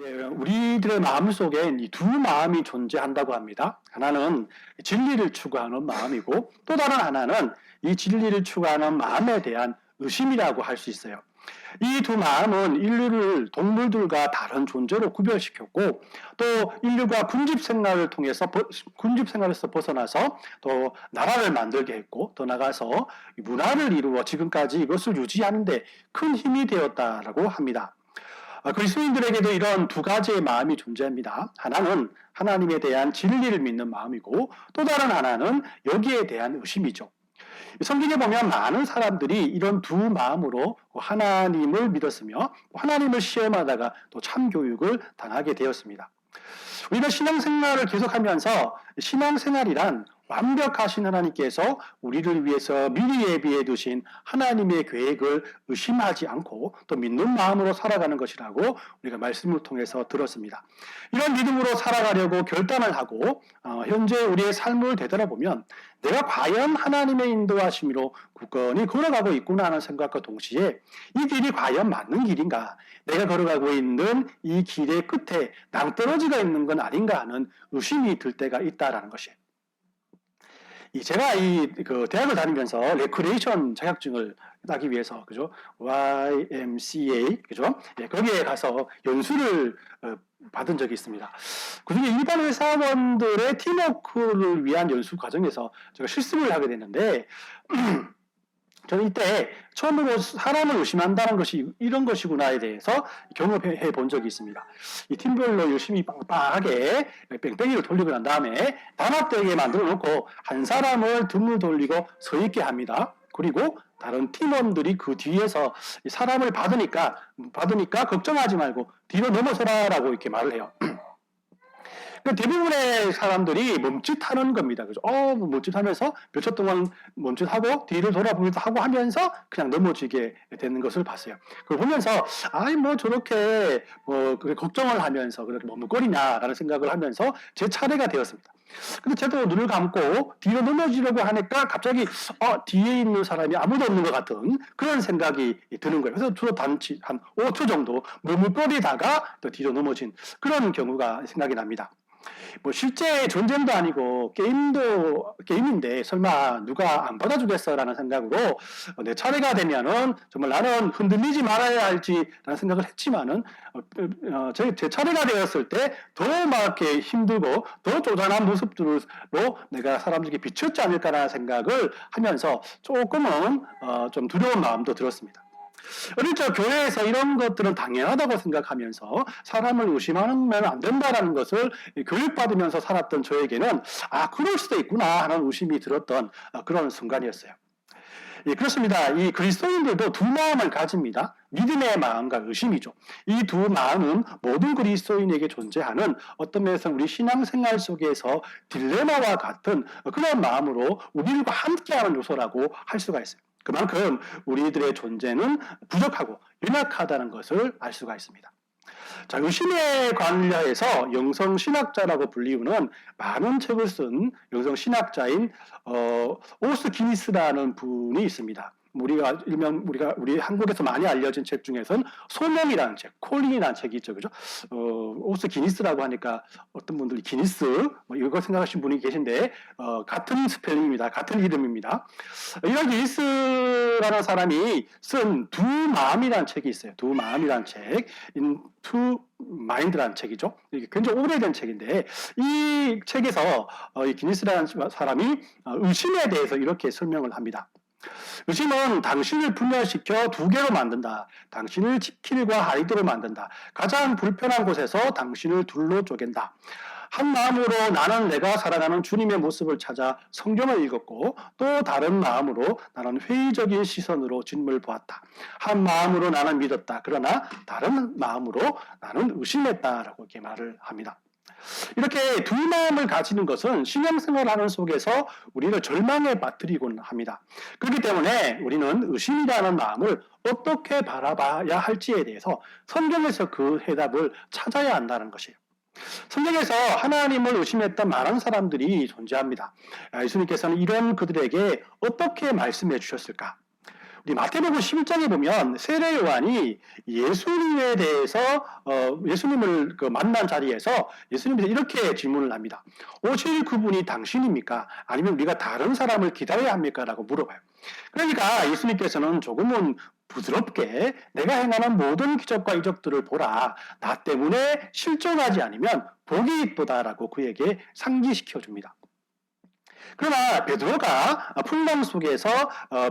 우리들의 마음속엔 이 두 마음이 존재한다고 합니다. 하나는 진리를 추구하는 마음이고 또 다른 하나는 이 진리를 추구하는 마음에 대한 의심이라고 할 수 있어요. 이 두 마음은 인류를 동물들과 다른 존재로 구별시켰고 또 인류가 군집 생활에서 벗어나서 또 나라를 만들게 했고 더 나아가서 문화를 이루어 지금까지 이것을 유지하는 데 큰 힘이 되었다라고 합니다. 그리스도인들에게도 이런 두 가지의 마음이 존재합니다. 하나는 하나님에 대한 진리를 믿는 마음이고 또 다른 하나는 여기에 대한 의심이죠. 성경에 보면 많은 사람들이 이런 두 마음으로 하나님을 믿었으며 하나님을 시험하다가 또 참교육을 당하게 되었습니다. 우리가 신앙생활을 계속하면서 신앙생활이란 완벽하신 하나님께서 우리를 위해서 미리 예비해 두신 하나님의 계획을 의심하지 않고 또 믿는 마음으로 살아가는 것이라고 우리가 말씀을 통해서 들었습니다. 이런 믿음으로 살아가려고 결단을 하고 현재 우리의 삶을 되돌아보면 내가 과연 하나님의 인도하심으로 굳건히 걸어가고 있구나 하는 생각과 동시에 이 길이 과연 맞는 길인가? 내가 걸어가고 있는 이 길의 끝에 낭떠러지가 있는 건 아닌가 하는 의심이 들 때가 있다라는 것이에요. 제가 대학을 다니면서 레크레이션 자격증을 따기 위해서 그죠? YMCA 그죠? 거기에 가서 연수를 받은 적이 있습니다. 그중에 일반 회사원들의 팀워크를 위한 연수 과정에서 제가 실습을 하게 됐는데 저는 이때 처음으로 사람을 의심한다는 것이 이런 것이구나에 대해서 경험해 본 적이 있습니다. 이 팀별로 열심히 빵빵하게 뺑뺑이를 돌리고 난 다음에 단합되게 만들어 놓고 한 사람을 등을 돌리고 서 있게 합니다. 그리고 다른 팀원들이 그 뒤에서 사람을 받으니까 걱정하지 말고 뒤로 넘어서라라고 이렇게 말을 해요. 대부분의 사람들이 멈칫하는 겁니다. 그죠? 멈칫하면서 몇 초 동안 멈칫하고 뒤를 돌아보기도 하고 하면서 그냥 넘어지게 되는 것을 봤어요. 그걸 보면서 저렇게 걱정을 하면서 그렇게 머뭇거리냐라는 생각을 하면서 제 차례가 되었습니다. 근데 저도 눈을 감고 뒤로 넘어지려고 하니까 갑자기 뒤에 있는 사람이 아무도 없는 것 같은 그런 생각이 드는 거예요. 그래서 저도 단지 한 5초 정도 머뭇거리다가 또 뒤로 넘어진 그런 경우가 생각이 납니다. 실제 전쟁도 아니고 게임인데 설마 누가 안 받아주겠어라는 생각으로 내 차례가 되면은 정말 나는 흔들리지 말아야 할지라는 생각을 했지만은 제 차례가 되었을 때 더 막 이렇게 힘들고 더 쪼잔한 모습들로 내가 사람들에게 비쳤지 않을까라는 생각을 하면서 조금은 좀 두려운 마음도 들었습니다. 어릴 적 교회에서 이런 것들은 당연하다고 생각하면서 사람을 의심하면 안 된다는 것을 교육받으면서 살았던 저에게는 그럴 수도 있구나 하는 의심이 들었던 그런 순간이었어요. 그렇습니다. 이 그리스도인들도 두 마음을 가집니다. 믿음의 마음과 의심이죠. 이 두 마음은 모든 그리스도인에게 존재하는 어떤 면에서 우리 신앙생활 속에서 딜레마와 같은 그런 마음으로 우리들과 함께하는 요소라고 할 수가 있어요. 그만큼 우리들의 존재는 부족하고 연약하다는 것을 알 수가 있습니다. 자, 의심에 관련해서 영성신학자라고 불리우는 많은 책을 쓴 영성신학자인 오스 기니스라는 분이 있습니다. 우리 한국에서 많이 알려진 책 중에서는 소명이라는 책, 콜링이라는 책이 있죠, 그죠? 오스 기니스라고 하니까 어떤 분들이 기니스 이거 생각하시는 분이 계신데 같은 스펠링입니다, 같은 이름입니다. 이런 기니스라는 사람이 쓴 두 마음이라는 책이 있어요. 두 마음이라는 책, 투 마인드라는 책이죠. 이게 굉장히 오래된 책인데 이 책에서 이 기니스라는 사람이 의심에 대해서 이렇게 설명을 합니다. 의심은 당신을 분열시켜 두 개로 만든다. 당신을 지킬과 하이드로 만든다. 가장 불편한 곳에서 당신을 둘로 쪼갠다. 한 마음으로 나는 내가 살아가는 주님의 모습을 찾아 성경을 읽었고 또 다른 마음으로 나는 회의적인 시선으로 진물을 보았다. 한 마음으로 나는 믿었다. 그러나 다른 마음으로 나는 의심했다라고 이렇게 말을 합니다. 이렇게 두 마음을 가지는 것은 신앙생활하는 속에서 우리를 절망에 빠뜨리곤 합니다. 그렇기 때문에 우리는 의심이라는 마음을 어떻게 바라봐야 할지에 대해서 성경에서 그 해답을 찾아야 한다는 것이에요. 성경에서 하나님을 의심했던 많은 사람들이 존재합니다. 예수님께서는 이런 그들에게 어떻게 말씀해 주셨을까? 우리 마태복음 11장에 보면 세례 요한이 예수님에 대해서 예수님을 만난 자리에서 예수님한테 이렇게 질문을 합니다. 오실 그분이 당신입니까? 아니면 우리가 다른 사람을 기다려야 합니까? 라고 물어봐요. 그러니까 예수님께서는 조금은 부드럽게 내가 행하는 모든 기적과 이적들을 보라. 나 때문에 실족하지 않으면 복이 있도다라고 그에게 상기시켜 줍니다. 그러나 베드로가 풍랑 속에서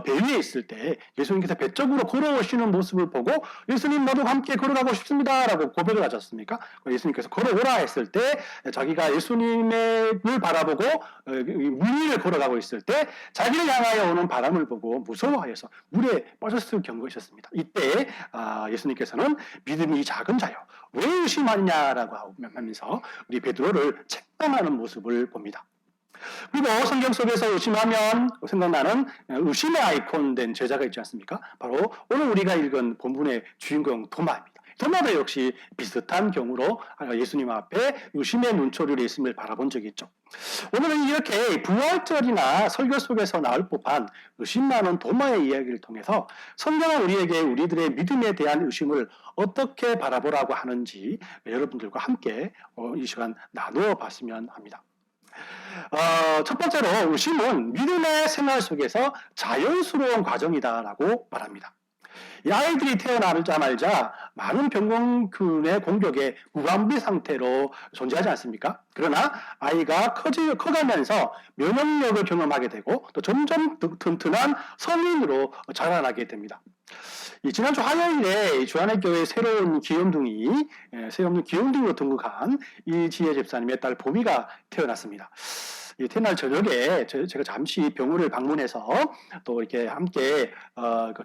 배 위에 있을 때 예수님께서 배 쪽으로 걸어오시는 모습을 보고 예수님 나도 함께 걸어가고 싶습니다라고 고백을 하셨습니까? 예수님께서 걸어오라 했을 때 자기가 예수님을 바라보고 물 위를 걸어가고 있을 때 자기를 향하여 오는 바람을 보고 무서워하여서 물에 빠졌을 경우가 있었습니다. 이때 예수님께서는 믿음이 작은 자여 왜 의심하느냐라고 하면서 우리 베드로를 책망하는 모습을 봅니다. 그리고 성경 속에서 의심하면 생각나는 의심의 아이콘 된 제자가 있지 않습니까? 바로 오늘 우리가 읽은 본문의 주인공 도마입니다. 도마도 역시 비슷한 경우로 예수님 앞에 의심의 눈초리로 예수님을 바라본 적이 있죠. 오늘은 이렇게 부활절이나 설교 속에서 나올 법한 의심 많은 도마의 이야기를 통해서 성경은 우리에게 우리들의 믿음에 대한 의심을 어떻게 바라보라고 하는지 여러분들과 함께 이 시간 나누어 봤으면 합니다. 첫 번째로 의심은 믿음의 생활 속에서 자연스러운 과정이다라고 말합니다. 이 아이들이 태어나자마자 많은 병원균의 공격에 무방비 상태로 존재하지 않습니까? 그러나 아이가 커가면서 면역력을 경험하게 되고 또 점점 튼튼한 성인으로 자라나게 됩니다. 지난주 화요일에 주안의교회 새로운 귀염둥이로 등극한 이지혜 집사님의 딸 보미가 태어났습니다. 태어날 저녁에 제가 잠시 병원을 방문해서 또 이렇게 함께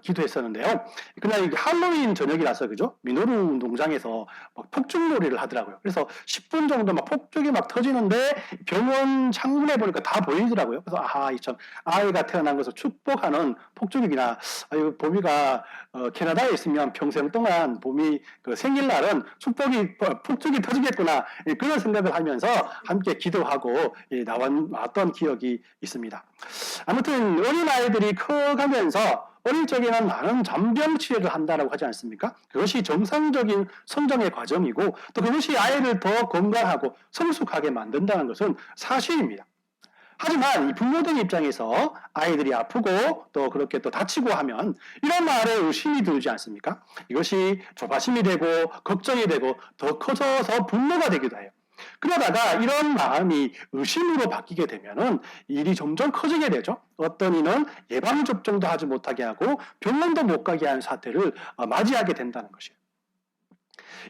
기도했었는데요. 그날 할로윈 저녁이라서 그죠? 민노루 농장에서 막 폭죽놀이를 하더라고요. 그래서 10분 정도 막 폭죽이 막 터지는데 병원 창문에 보니까 다 보이더라고요. 그래서 참 아이가 태어난 것을 축복하는 폭죽이구나. 보미가 캐나다에 있으면 평생 동안 보미 생일날은 폭죽이 터지겠구나. 그런 생각을 하면서 함께 기도하고 나왔던 기억이 있습니다. 아무튼 어린아이들이 커가면서 어릴 적에는 많은 잔병 치료를 한다고 하지 않습니까? 그것이 정상적인 성장의 과정이고 또 그것이 아이를 더 건강하고 성숙하게 만든다는 것은 사실입니다. 하지만 이 부모들 입장에서 아이들이 아프고 또 그렇게 또 다치고 하면 이런 말에 의심이 들지 않습니까? 이것이 조바심이 되고 걱정이 되고 더 커져서 분노가 되기도 해요. 그러다가 이런 마음이 의심으로 바뀌게 되면은 일이 점점 커지게 되죠. 어떤 이는 예방접종도 하지 못하게 하고 병원도 못 가게 하는 사태를 맞이하게 된다는 것이에요.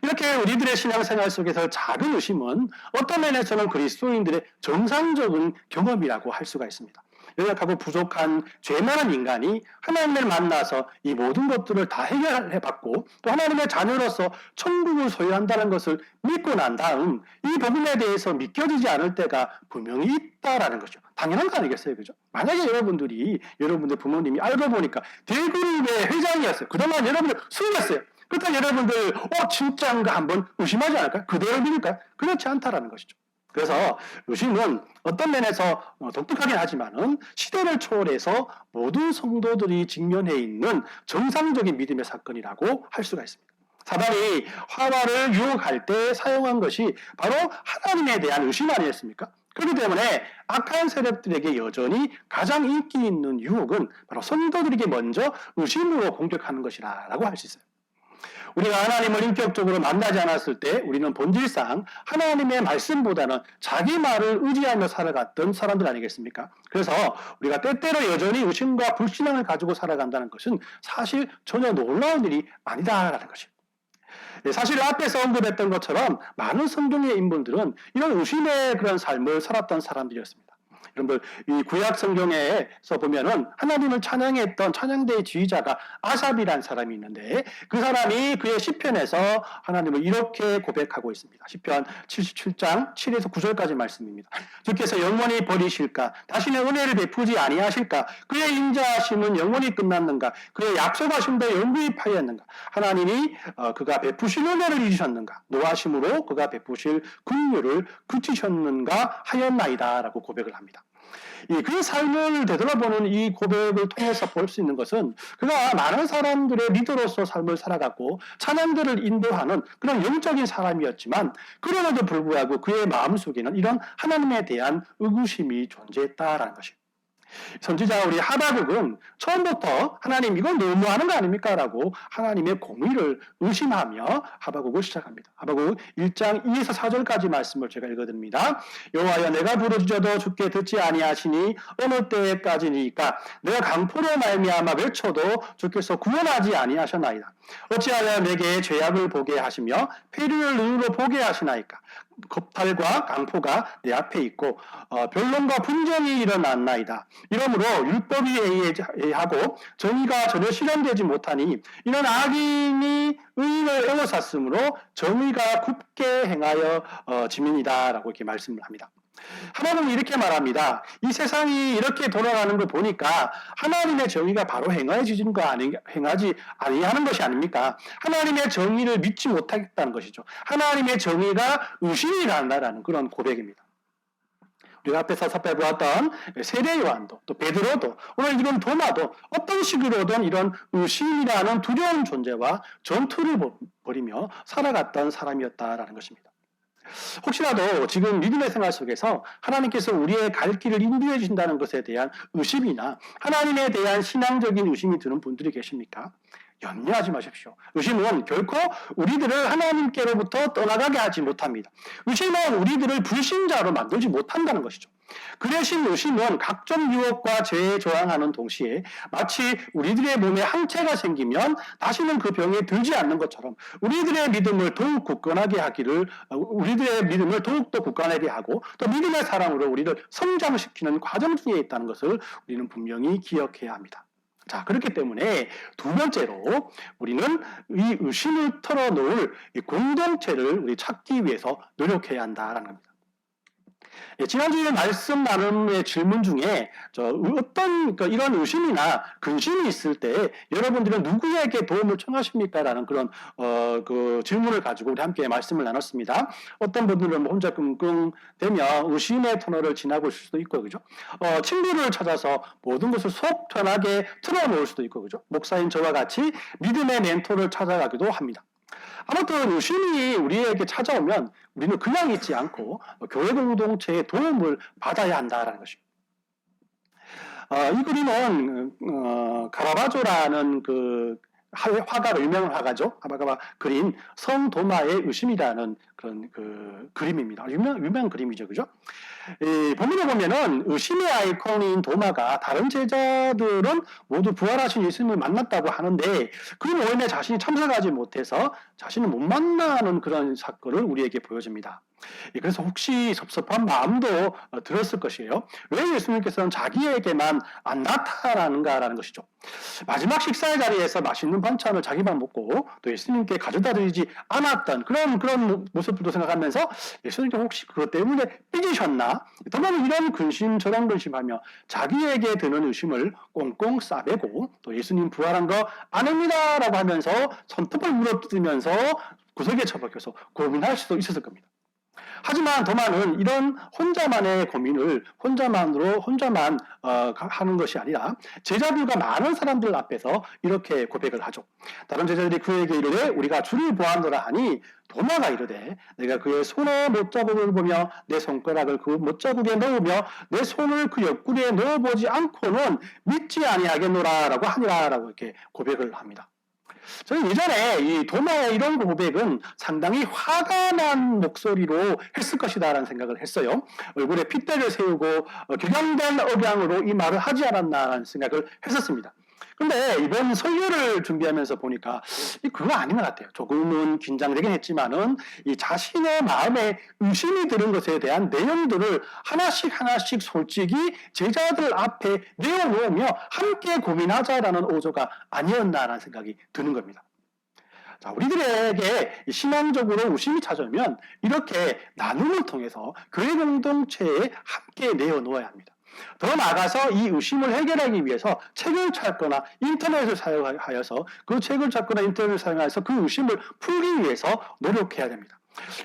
이렇게 우리들의 신앙생활 속에서 작은 의심은 어떤 면에서는 그리스도인들의 정상적인 경험이라고 할 수가 있습니다. 연약하고 부족한 죄 많은 인간이 하나님을 만나서 이 모든 것들을 다 해결해봤고 또 하나님의 자녀로서 천국을 소유한다는 것을 믿고 난 다음 이 복음에 대해서 믿겨지지 않을 때가 분명히 있다라는 거죠. 당연한 거 아니겠어요? 그죠? 만약에 여러분들 부모님이 알고 보니까 대그룹의 회장이었어요. 그동안 여러분들 숨겼어요. 그렇다면 여러분들 진짜인가 한번 의심하지 않을까요? 그대로 믿을까요? 그렇지 않다라는 것이죠. 그래서 의심은 어떤 면에서 독특하긴 하지만은 시대를 초월해서 모든 성도들이 직면해 있는 정상적인 믿음의 사건이라고 할 수가 있습니다. 사단이 하와를 유혹할 때 사용한 것이 바로 하나님에 대한 의심 아니었습니까? 그렇기 때문에 악한 세력들에게 여전히 가장 인기 있는 유혹은 바로 성도들에게 먼저 의심으로 공격하는 것이라고 할 수 있어요. 우리가 하나님을 인격적으로 만나지 않았을 때 우리는 본질상 하나님의 말씀보다는 자기 말을 의지하며 살아갔던 사람들 아니겠습니까? 그래서 우리가 때때로 여전히 의심과 불신앙을 가지고 살아간다는 것은 사실 전혀 놀라운 일이 아니다라는 것입니다. 사실 앞에서 언급했던 것처럼 많은 성경의 인물들은 이런 의심의 그런 삶을 살았던 사람들이었습니다. 여러분들 이 구약 성경에서 보면은 하나님을 찬양했던 찬양대의 지휘자가 아삽이라는 사람이 있는데 그 사람이 그의 시편에서 하나님을 이렇게 고백하고 있습니다. 시편 77장 7에서 9절까지 말씀입니다. 주께서 영원히 버리실까? 다시는 은혜를 베푸지 아니하실까? 그의 인자하심은 영원히 끝났는가? 그의 약속하심도 영구히 파였는가? 하나님이 그가 베푸실 은혜를 잊으셨는가? 노하심으로 그가 베푸실 긍휼을 그치셨는가 하였나이다 라고 고백을 합니다. 그 삶을 되돌아보는 이 고백을 통해서 볼 수 있는 것은 그가 많은 사람들의 리더로서 삶을 살아갔고 찬양들을 인도하는 그런 영적인 사람이었지만 그럼에도 불구하고 그의 마음속에는 이런 하나님에 대한 의구심이 존재했다라는 것입니다. 선지자 우리 하박국은 처음부터 하나님 이건 너무하는 거 아닙니까? 라고 하나님의 공의를 의심하며 하박국을 시작합니다. 하박국 1장 2에서 4절까지 말씀을 제가 읽어드립니다. 여호와여 내가 부르짖어도 주께 듣지 아니하시니 어느 때까지니까 내가 강포로 말미암아 외쳐도 주께서 구원하지 아니하셨나이다. 어찌하여 내게 죄악을 보게 하시며 폐류를 눈으로 보게 하시나이까. 겁탈과 강포가 내 앞에 있고 변론과 분쟁이 일어났나이다. 이러므로 율법이 해이하고 정의가 전혀 실현되지 못하니 이는 악인이 의인을 에워쌌으므로 정의가 굽게 행하여 지민이다 라고 이렇게 말씀을 합니다. 하나님은 이렇게 말합니다. 이 세상이 이렇게 돌아가는 걸 보니까 하나님의 정의가 바로 행하여지는 거 행하지 아니하는 것이 아닙니까? 하나님의 정의를 믿지 못하겠다는 것이죠. 하나님의 정의가 의심이 간다라는 그런 고백입니다. 우리가 앞에서 살펴보았던 세례 요한도 또 베드로도 오늘 이런 도마도 어떤 식으로든 이런 의심이라는 두려운 존재와 전투를 벌이며 살아갔던 사람이었다라는 것입니다. 혹시라도 지금 믿음의 생활 속에서 하나님께서 우리의 갈 길을 인도해 주신다는 것에 대한 의심이나 하나님에 대한 신앙적인 의심이 드는 분들이 계십니까? 염려하지 마십시오. 의심은 결코 우리들을 하나님께로부터 떠나가게 하지 못합니다. 의심은 우리들을 불신자로 만들지 못한다는 것이죠. 그 대신 의심은 각종 유혹과 죄에 저항하는 동시에 마치 우리들의 몸에 항체가 생기면 다시는 그 병에 들지 않는 것처럼 우리들의 믿음을 더욱 굳건하게 하기를, 우리들의 믿음을 더욱더 굳건하게 하고 또 믿음의 사랑으로 우리를 성장시키는 과정 중에 있다는 것을 우리는 분명히 기억해야 합니다. 자, 그렇기 때문에 두 번째로 우리는 이 의심을 털어놓을 이 공동체를 우리 찾기 위해서 노력해야 한다라는 겁니다. 지난주에 말씀 나눔의 질문 중에 어떤 이런 의심이나 근심이 있을 때 여러분들은 누구에게 도움을 청하십니까? 라는 그런 그 질문을 가지고 우리 함께 말씀을 나눴습니다. 어떤 분들은 혼자 끙끙대며 의심의 터널을 지나고 있을 수도 있고, 그죠? 친구를 찾아서 모든 것을 속 편하게 틀어놓을 수도 있고, 그죠? 목사인 저와 같이 믿음의 멘토를 찾아가기도 합니다. 아무튼 의심이 우리에게 찾아오면 우리는 그냥 있지 않고 교회 공동체의 도움을 받아야 한다는 것입니다. 이 그림은 카라바조라는 그 화가 유명한 화가죠. 화가가 그린 성도마의 의심이라는 그런 그 그림입니다. 유명한 그림이죠, 그죠? 본문에 보면은 의심의 아이콘인 도마가 다른 제자들은 모두 부활하신 예수님을 만났다고 하는데 그 모임에 자신이 참석하지 못해서 자신을 못 만나는 그런 사건을 우리에게 보여줍니다. 그래서 혹시 섭섭한 마음도 들었을 것이에요. 왜 예수님께서는 자기에게만 안 나타나는가라는 것이죠. 마지막 식사의 자리에서 맛있는 반찬을 자기만 먹고 또 예수님께 가져다 드리지 않았던 그런 모습도 생각하면서 예수님께 혹시 그것 때문에 삐지셨나? 도마는 이런 근심 저런 근심하며 자기에게 드는 의심을 꽁꽁 싸매고 또 예수님 부활한 거 아닙니다 라고 하면서 손톱을 물어뜯으면서 구석에 처박혀서 고민할 수도 있었을 겁니다. 하지만 도마는 이런 혼자만의 고민을 혼자만 하는 것이 아니라 제자들과 많은 사람들 앞에서 이렇게 고백을 하죠. 다른 제자들이 그에게 이르되 우리가 주를 보았노라 하니 도마가 이르되 내가 그의 손에 못자국을 보며 내 손가락을 그 못자국에 넣으며 내 손을 그 옆구리에 넣어보지 않고는 믿지 아니하겠노라 라고 하니라 라고 이렇게 고백을 합니다. 저는 예전에 이 도마의 이런 고백은 상당히 화가 난 목소리로 했을 것이다라는 생각을 했어요. 얼굴에 핏대를 세우고 격양된 억양으로 이 말을 하지 않았나라는 생각을 했었습니다. 근데 이번 설교를 준비하면서 보니까 그거 아닌 것 같아요. 조금은 긴장되긴 했지만은 이 자신의 마음에 의심이 드는 것에 대한 내용들을 하나씩 솔직히 제자들 앞에 내어놓으며 함께 고민하자라는 오조가 아니었나라는 생각이 드는 겁니다. 자, 우리들에게 신앙적으로 의심이 찾아오면 이렇게 나눔을 통해서 교회 공동체에 함께 내어놓아야 합니다. 더 나아가서 이 의심을 해결하기 위해서 책을 찾거나 인터넷을 사용하여서 그 책을 찾거나 인터넷을 사용해서 그 의심을 풀기 위해서 노력해야 됩니다.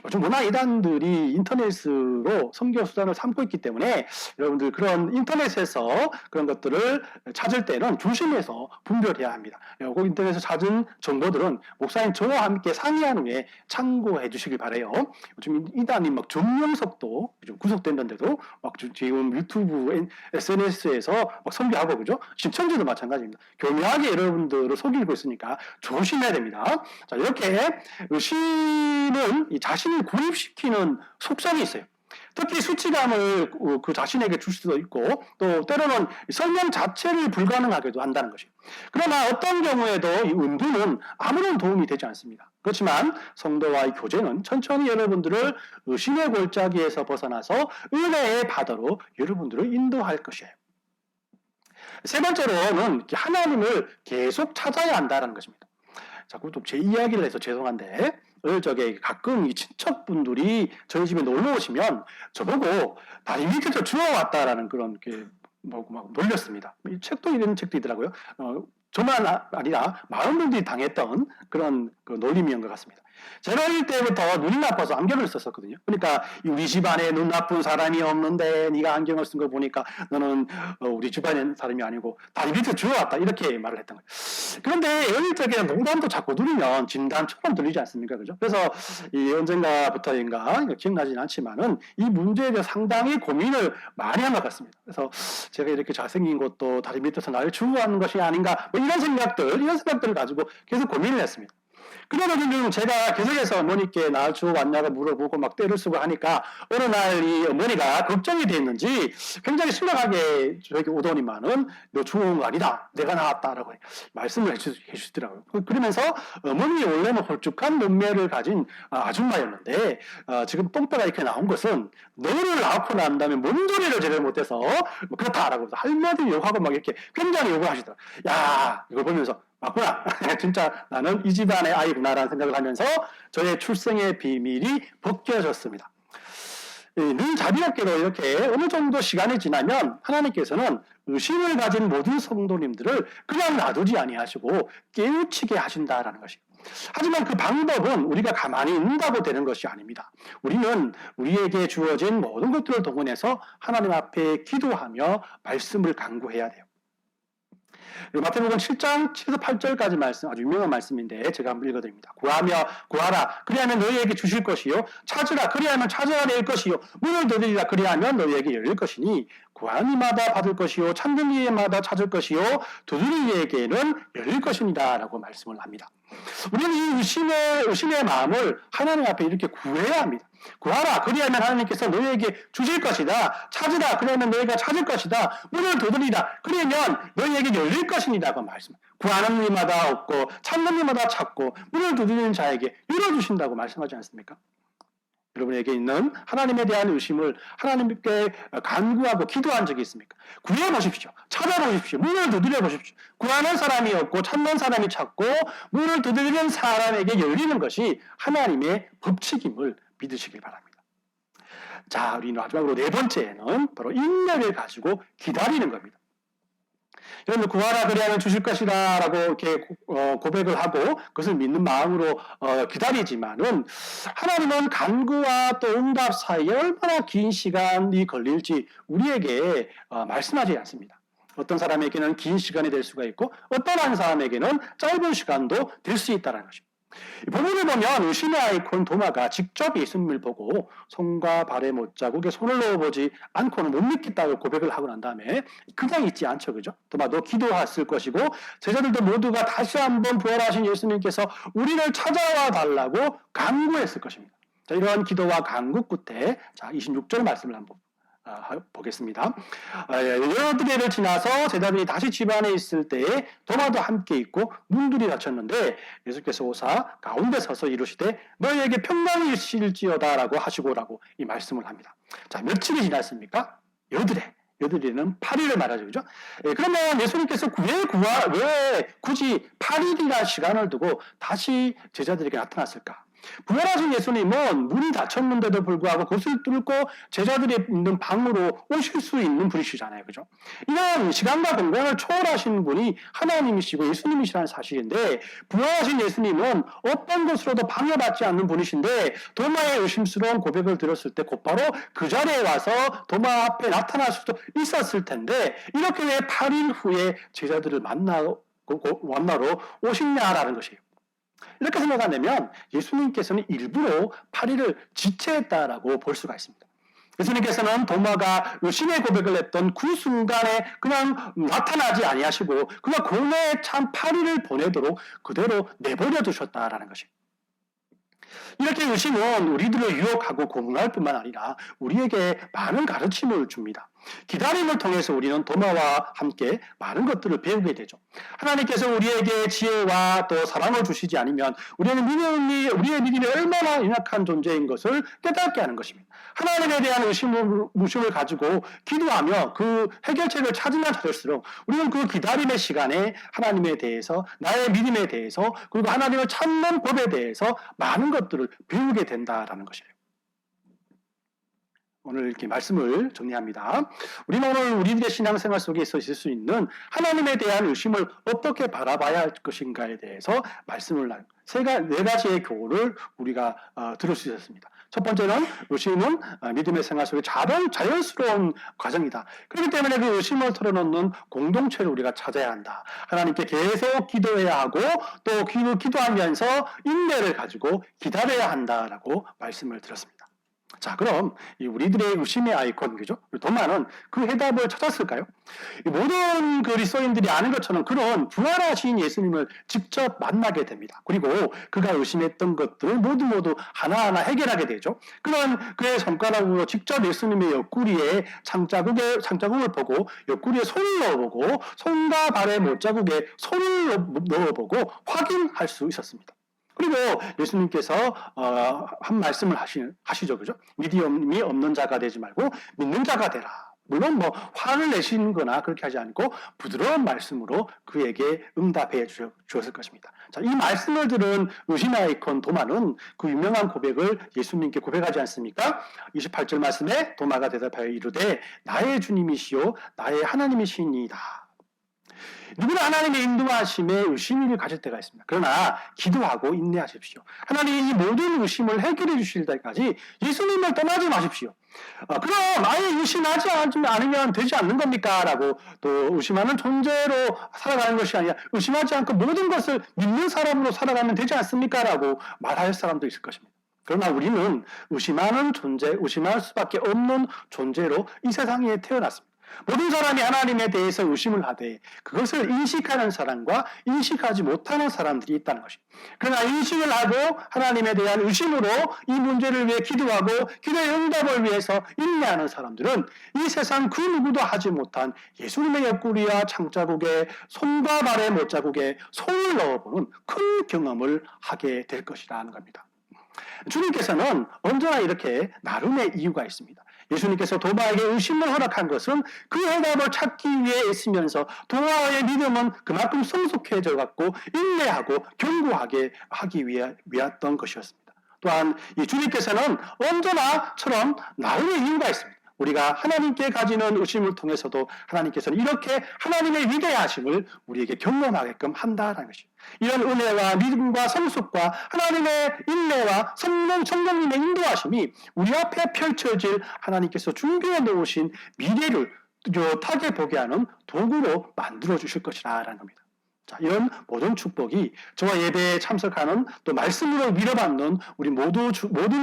요즘 문화 이단들이 인터넷으로 선교 수단을 삼고 있기 때문에 여러분들 그런 인터넷에서 그런 것들을 찾을 때는 조심해서 분별해야 합니다. 그 인터넷에서 찾은 정보들은 목사님 저와 함께 상의한 후에 참고해 주시길 바래요. 요즘 이단이 막 정명석도 좀 구속됐는데도 막 지금 유튜브, SNS에서 막 선교하고 그죠? 신천지도 마찬가지입니다. 교묘하게 여러분들을 속이고 있으니까 조심해야 됩니다. 자, 이렇게 신은 자신을 고립시키는 속성이 있어요. 특히 수치감을 그 자신에게 줄 수도 있고 또 때로는 설명 자체를 불가능하게도 한다는 것이에요. 그러나 어떤 경우에도 이 음부는 아무런 도움이 되지 않습니다. 그렇지만 성도와의 교제는 천천히 여러분들을 의심의 골짜기에서 벗어나서 은혜의 바다로 여러분들을 인도할 것이에요. 세 번째로는 하나님을 계속 찾아야 한다는 것입니다. 자꾸 또 제 이야기를 해서 죄송한데 어릴 적에 가끔 이 친척분들이 저희 집에 놀러 오시면 저보고 다리 밑에서 주워왔다라는 그런 막 놀렸습니다. 이 책도 이런 책도 있더라고요. 저만 아니라 많은 분들이 당했던 그런 놀림이었던 것 같습니다. 제가 어릴 때부터 눈이 나빠서 안경을 썼었거든요. 그러니까 우리 집안에 눈 나쁜 사람이 없는데 네가 안경을 쓴 거 보니까 너는 우리 집안의 사람이 아니고 다리 밑에 주워왔다 이렇게 말을 했던 거예요. 그런데 어릴 적에 농담도 자꾸 들으면 진담처럼 들리지 않습니까? 그죠? 그래서 이 언젠가부터인가 기억나지는 않지만은 이 문제에 대해 상당히 고민을 많이 한 것 같습니다. 그래서 제가 이렇게 잘생긴 것도 다리 밑에서 나를 주워하는 것이 아닌가 뭐 이런 생각들을 가지고 계속 고민을 했습니다. 그러면 제가 계속해서 어머니께 나 주워왔냐고 물어보고 막 때를 쓰고 하니까 어느 날 이 어머니가 걱정이 됐는지 굉장히 심각하게 저에게 오더니만은 너 주워온 거 아니다. 내가 나왔다라고 말씀을 해주시더라고요. 그러면서 어머니 원래는 홀쭉한 몸매를 가진 아줌마였는데 지금 똥배가 이렇게 나온 것은 너를 낳고 난 다음에 몸조리를 제대로 못해서 뭐 그렇다라고 할머니 욕하고 막 이렇게 굉장히 욕을 하시더라고요. 야 이걸 보면서 맞구나. 진짜 나는 이 집안의 아이구나라는 생각을 하면서 저의 출생의 비밀이 벗겨졌습니다. 늘 자비롭게도 이렇게 어느 정도 시간이 지나면 하나님께서는 의심을 가진 모든 성도님들을 그냥 놔두지 아니하시고 깨우치게 하신다라는 것이에요. 하지만 그 방법은 우리가 가만히 있는다고 되는 것이 아닙니다. 우리는 우리에게 주어진 모든 것들을 동원해서 하나님 앞에 기도하며 말씀을 간구해야 돼요. 마태복음 7장 7에서 8절까지 말씀, 아주 유명한 말씀인데 제가 한번 읽어드립니다. 구하라 그리하면 너희에게 주실 것이요 찾으라 그리하면 찾아낼 것이요 문을 두드리라 그리하면 너희에게 열릴 것이니 구하는 이마다 받을 것이요 찾는 이마다 찾을 것이요 두드리는 이에게는 열릴 것이니라 라고 말씀을 합니다. 우리는 이 의심의 마음을 하나님 앞에 이렇게 구해야 합니다. 구하라 그리하면 하나님께서 너희에게 주실 것이다. 찾으라 그러면 너희가 찾을 것이다. 문을 두드리라 그러면 너희에게 열릴 것이니라고 말씀. 구하는 이마다 얻고 찾는 이마다 찾고 문을 두드리는 자에게 열어주신다고 말씀하지 않습니까? 여러분에게 있는 하나님에 대한 의심을 하나님께 간구하고 기도한 적이 있습니까? 구해보십시오. 찾아보십시오. 문을 두드려 보십시오. 구하는 사람이 없고 찾는 사람이 찾고 문을 두드리는 사람에게 열리는 것이 하나님의 법칙임을 믿으시길 바랍니다. 자, 우리 마지막으로 네 번째는 바로 인내를 가지고 기다리는 겁니다. 여러분 구하라 그리하면 주실 것이다 라고 이렇게 고백을 하고 그것을 믿는 마음으로 기다리지만은 하나님은 간구와 또 응답 사이에 얼마나 긴 시간이 걸릴지 우리에게 말씀하지 않습니다. 어떤 사람에게는 긴 시간이 될 수가 있고 어떤 한 사람에게는 짧은 시간도 될 수 있다는 것입니다. 본문을 보면 의심의 아이콘 도마가 직접 예수님을 보고 손과 발에 못자국에 손을 넣어보지 않고는 못 믿겠다고 고백을 하고 난 다음에 그냥 있지 않죠. 그죠? 도마 너 기도했을 것이고 제자들도 모두가 다시 한번 부활하신 예수님께서 우리를 찾아와 달라고 간구했을 것입니다. 자, 이러한 기도와 간구 끝에 자 26절 말씀을 한번 보겠습니다. 여러 때를 지나서 제자들이 다시 집안에 있을 때에 도마도 함께 있고 문들이 닫혔는데 예수께서 오사 가운데 서서 이르시되 너희에게 평강이 있을지어다라고 하시고라고 이 말씀을 합니다. 자, 며칠이 지났습니까? 여드레는 8일을 말하죠. 그죠? 그러면 예수님께서 왜 굳이 8일이나 시간을 두고 다시 제자들에게 나타났을까? 부활하신 예수님은 문이 닫혔는데도 불구하고 그것을 뚫고 제자들이 있는 방으로 오실 수 있는 분이시잖아요. 그죠? 이런 시간과 공간을 초월하신 분이 하나님이시고 예수님이시라는 사실인데, 부활하신 예수님은 어떤 것으로도 방해받지 않는 분이신데, 도마의 의심스러운 고백을 들었을 때 곧바로 그 자리에 와서 도마 앞에 나타날 수도 있었을 텐데, 이렇게 왜 8일 후에 제자들을 만나러 오시냐라는 것이에요. 이렇게 생각하면 예수님께서는 일부러 8일을 지체했다라고 볼 수가 있습니다. 예수님께서는 도마가 신의 고백을 했던 그 순간에 그냥 나타나지 아니하시고 그가 고뇌에 참 8일을 보내도록 그대로 내버려 두셨다라는 것입니다. 이렇게 의심은 우리들을 유혹하고 고문할 뿐만 아니라 우리에게 많은 가르침을 줍니다. 기다림을 통해서 우리는 도마와 함께 많은 것들을 배우게 되죠. 하나님께서 우리에게 지혜와 또 사랑을 주시지 않으면 우리의 믿음이 얼마나 연약한 존재인 것을 깨닫게 하는 것입니다. 하나님에 대한 의심을 가지고 기도하며 그 해결책을 찾으면 찾을수록 우리는 그 기다림의 시간에 하나님에 대해서, 나의 믿음에 대해서, 그리고 하나님을 찾는 법에 대해서 많은 것들을 배우게 된다라는 것이에요. 오늘 이렇게 말씀을 정리합니다. 우리는 오늘 우리들의 신앙생활 속에서 있을 수 있는 하나님에 대한 의심을 어떻게 바라봐야 할 것인가에 대해서 말씀을 네 가지의 교훈을 우리가 들을 수 있었습니다. 첫 번째는 의심은 믿음의 생활 속에 자연스러운 과정이다. 그렇기 때문에 그 의심을 털어놓는 공동체를 우리가 찾아야 한다. 하나님께 계속 기도해야 하고 또 기도하면서 인내를 가지고 기다려야 한다라고 말씀을 드렸습니다. 자, 그럼 우리들의 의심의 아이콘, 그죠? 도마는 그 해답을 찾았을까요? 모든 그리스도인들이 아는 것처럼 그런 부활하신 예수님을 직접 만나게 됩니다. 그리고 그가 의심했던 것들을 모두 하나하나 해결하게 되죠. 그런 그의 손가락으로 직접 예수님의 옆구리에 창자국을 보고 옆구리에 손을 넣어보고 손과 발의 못자국에 손을 넣어보고 확인할 수 있었습니다. 그리고 예수님께서 한 말씀을 하시죠, 그죠? 믿음이 없는 자가 되지 말고 믿는 자가 되라. 물론 화를 내시는 거나 그렇게 하지 않고 부드러운 말씀으로 그에게 응답해 주었을 것입니다. 자, 이 말씀을 들은 의심의 아이콘 도마는 그 유명한 고백을 예수님께 고백하지 않습니까? 28절 말씀에 도마가 대답하여 이르되 나의 주님이시요 나의 하나님이시니이다. 누구나 하나님의 인도하심에 의심을 가질 때가 있습니다. 그러나 기도하고 인내하십시오. 하나님이 이 모든 의심을 해결해 주실 때까지 예수님을 떠나지 마십시오. 그럼 아예 의심하지 않으면 되지 않는 겁니까? 라고 또 의심하는 존재로 살아가는 것이 아니라 의심하지 않고 모든 것을 믿는 사람으로 살아가면 되지 않습니까? 라고 말할 사람도 있을 것입니다. 그러나 우리는 의심할 수밖에 없는 존재로 이 세상에 태어났습니다. 모든 사람이 하나님에 대해서 의심을 하되 그것을 인식하는 사람과 인식하지 못하는 사람들이 있다는 것입니다. 그러나 인식을 하고 하나님에 대한 의심으로 이 문제를 위해 기도하고 기도의 응답을 위해서 인내하는 사람들은 이 세상 그 누구도 하지 못한 예수님의 옆구리와 창자국에 손과 발의 못자국에 손을 넣어보는 큰 경험을 하게 될 것이라는 겁니다. 주님께서는 언제나 이렇게 나름의 이유가 있습니다. 예수님께서 도마에게 의심을 허락한 것은 그 해답을 찾기 위해 애쓰면서 도마의 믿음은 그만큼 성숙해져 갖고 인내하고 견고하게 하기 위했던 것이었습니다. 또한 이 주님께서는 언제나처럼 나름의 이유가 있습니다. 우리가 하나님께 가지는 의심을 통해서도 하나님께서는 이렇게 하나님의 위대하심을 우리에게 경험하게끔 한다는 것입니다. 이런 은혜와 믿음과 성숙과 하나님의 인내와 성령님의 인도하심이 우리 앞에 펼쳐질 하나님께서 준비해 놓으신 미래를 뚜렷하게 보게 하는 도구로 만들어 주실 것이라는 겁니다. 자, 이런 모든 축복이 저와 예배에 참석하는 또 말씀으로 위로받는 우리 모든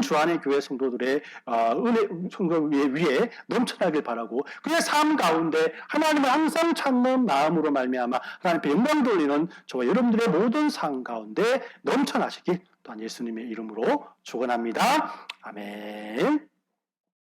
주안의 교회 성도들의 성도 위에 넘쳐나길 바라고 그의 삶 가운데 하나님을 항상 찾는 마음으로 말미암아 하나님께 영광 돌리는 저와 여러분들의 모든 삶 가운데 넘쳐나시길 또한 예수님의 이름으로 축원합니다. 아멘.